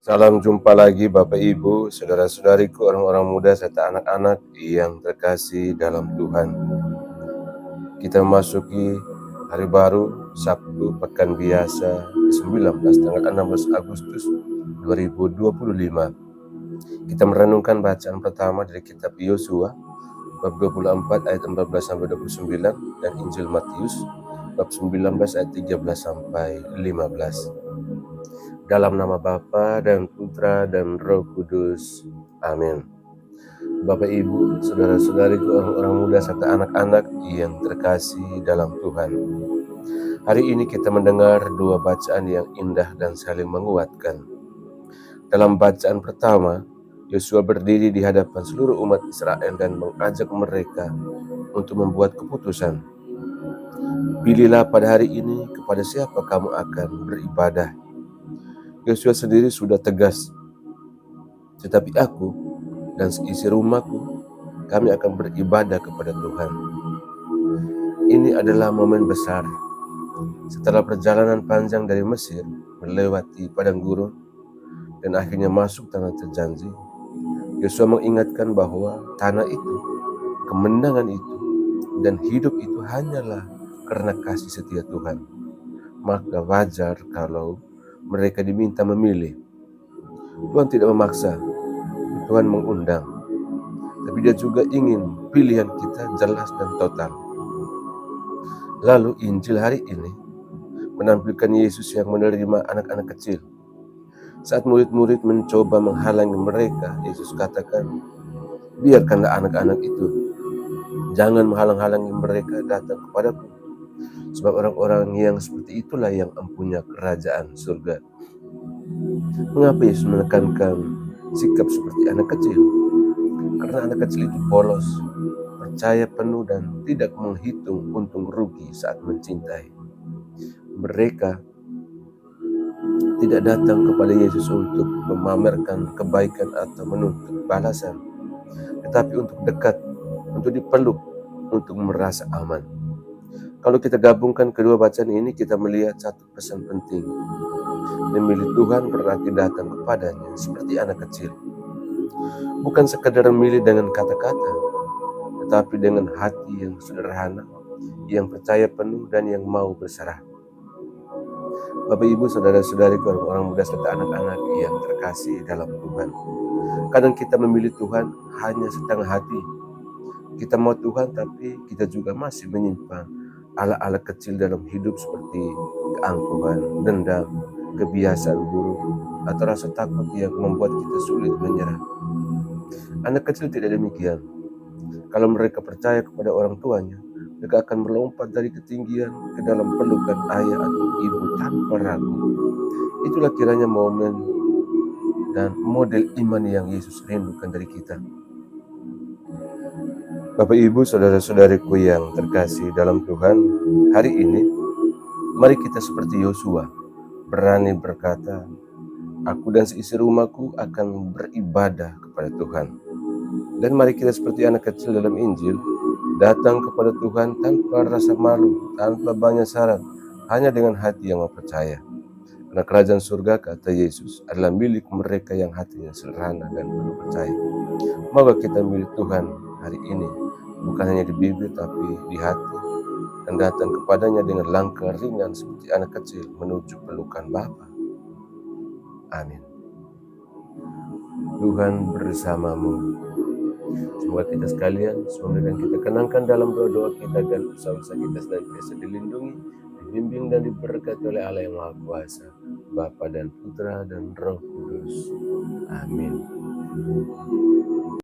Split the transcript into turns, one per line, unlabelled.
Salam jumpa lagi Bapak Ibu, saudara-saudariku, orang-orang muda serta anak-anak yang terkasih dalam Tuhan. Kita memasuki hari baru, Sabtu Pekan Biasa ke-19 tanggal 16 Agustus 2025. Kita merenungkan bacaan pertama dari kitab Yosua bab 24 ayat 14 sampai 29 dan Injil Matius bab 19 ayat 13 sampai 15. Dalam nama Bapa dan Putra dan Roh Kudus. Amin. Bapak Ibu, saudara-saudariku, orang-orang muda serta anak-anak yang terkasih dalam Tuhan. Hari ini kita mendengar dua bacaan yang indah dan saling menguatkan. Dalam bacaan pertama, Yosua berdiri di hadapan seluruh umat Israel dan mengajak mereka untuk membuat keputusan. Pilihlah pada hari ini kepada siapa kamu akan beribadah. Yosua sendiri sudah tegas, tetapi aku dan seisi rumahku, kami akan beribadah kepada Tuhan. Ini adalah momen besar. Setelah perjalanan panjang dari Mesir, melewati padang gurun, dan akhirnya masuk tanah terjanji, Yosua mengingatkan bahwa tanah itu, kemenangan itu, dan hidup itu hanyalah karena kasih setia Tuhan. Maka wajar kalau mereka diminta memilih. Tuhan tidak memaksa, Tuhan mengundang. Tapi Dia juga ingin pilihan kita jelas dan total. Lalu Injil hari ini menampilkan Yesus yang menerima anak-anak kecil. Saat murid-murid mencoba menghalangi mereka, Yesus katakan, biarkanlah anak-anak itu. Jangan menghalang-halangi mereka datang kepadaku. Sebab orang-orang yang seperti itulah yang empunya kerajaan surga. Mengapa Yesus menekankan sikap seperti anak kecil? Karena anak kecil itu polos, percaya penuh dan tidak menghitung untung rugi saat mencintai. Mereka tidak datang kepada Yesus untuk memamerkan kebaikan atau menuntut balasan, tetapi untuk dekat, untuk dipeluk, untuk merasa aman. Kalau kita gabungkan kedua bacaan ini, kita melihat satu pesan penting. Memilih Tuhan berarti datang kepadanya seperti anak kecil. Bukan sekadar memilih dengan kata-kata, tetapi dengan hati yang sederhana, yang percaya penuh dan yang mau berserah. Bapak Ibu, saudara-saudariku, orang-orang muda serta anak-anak yang terkasih dalam Tuhan. Kadang kita memilih Tuhan hanya setengah hati. Kita mau Tuhan tapi kita juga masih menyimpan ala-ala kecil dalam hidup seperti keangkuhan, dendam, kebiasaan buruk, atau rasa takut yang membuat kita sulit menyerah. Anak kecil tidak demikian. Kalau mereka percaya kepada orang tuanya, mereka akan melompat dari ketinggian ke dalam pelukan ayah atau ibu tanpa ragu. Itulah kiranya momen dan model iman yang Yesus rindukan dari kita. Bapak Ibu, saudara-saudariku yang terkasih dalam Tuhan, hari ini mari kita seperti Yosua, berani berkata, aku dan seisi rumahku akan beribadah kepada Tuhan. Dan mari kita seperti anak kecil dalam Injil, datang kepada Tuhan tanpa rasa malu, tanpa banyak syarat, hanya dengan hati yang percaya. Karena kerajaan surga, kata Yesus, adalah milik mereka yang hatinya sederhana dan penuh percaya. Maka kita milik Tuhan hari ini, bukan hanya di bibir tapi di hati, dan datang kepadanya dengan langkah ringan seperti anak kecil menuju pelukan Bapa. Amin. Tuhan bersamamu. Semoga kita sekalian, semoga dan kita kenangkan dalam doa-doa kita dan usaha-usaha kita senantiasa dilindungi, dibimbing dan diberkati oleh Allah yang Maha Kuasa, Bapa dan Putra dan Roh Kudus. Amin.